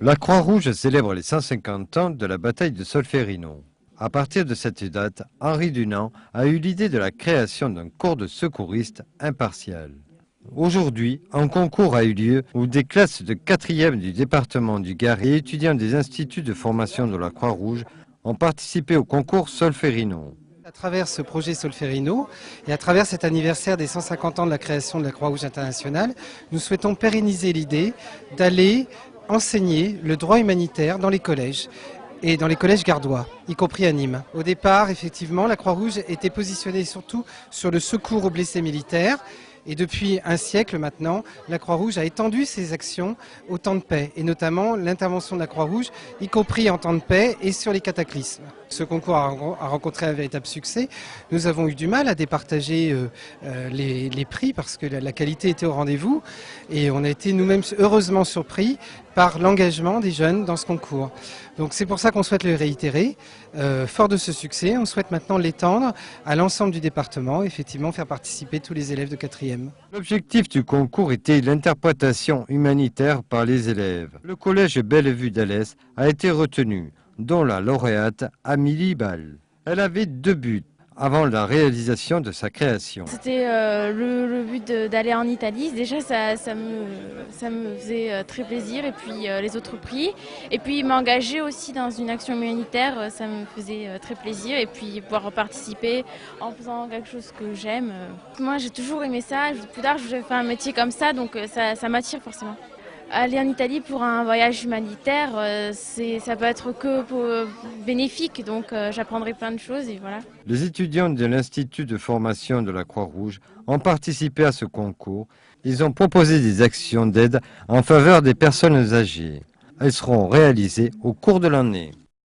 La Croix-Rouge célèbre les 150 ans de la bataille de Solferino. À partir de cette date, Henri Dunant a eu l'idée de la création d'un corps de secouristes impartial. Aujourd'hui, un concours a eu lieu où des classes de 4e du département du Gard et étudiants des instituts de formation de la Croix-Rouge ont participé au concours Solferino. À travers ce projet Solferino et à travers cet anniversaire des 150 ans de la création de la Croix-Rouge internationale, nous souhaitons pérenniser l'idée d'aller enseigner le droit humanitaire dans les collèges et dans les collèges gardois, y compris à Nîmes. Au départ, effectivement, la Croix-Rouge était positionnée surtout sur le secours aux blessés militaires. Et depuis un siècle maintenant, la Croix-Rouge a étendu ses actions au temps de paix, et notamment l'intervention de la Croix-Rouge, y compris en temps de paix et sur les cataclysmes. Ce concours a rencontré un véritable succès. Nous avons eu du mal à départager les prix parce que la qualité était au rendez-vous, et on a été nous-mêmes heureusement surpris par l'engagement des jeunes dans ce concours. Donc c'est pour ça qu'on souhaite le réitérer. Fort de ce succès, on souhaite maintenant l'étendre à l'ensemble du département, effectivement faire participer tous les élèves de 4e. L'objectif du concours était l'interprétation humanitaire par les élèves. Le collège Bellevue d'Alès a été retenu, dont la lauréate Amélie Ball. Elle avait 2 buts avant la réalisation de sa création. C'était le but d'aller en Italie. Déjà, ça me faisait très plaisir. Et puis les autres prix. Et puis m'engager aussi dans une action humanitaire, ça me faisait très plaisir. Et puis pouvoir participer en faisant quelque chose que j'aime. Moi, j'ai toujours aimé ça. Plus tard, je voulais faire un métier comme ça, donc ça m'attire forcément. Aller en Italie pour un voyage humanitaire, ça peut être que bénéfique, donc j'apprendrai plein de choses et voilà. Les étudiants de l'Institut de formation de la Croix-Rouge ont participé à ce concours. Ils ont proposé des actions d'aide en faveur des personnes âgées. Elles seront réalisées au cours de l'année.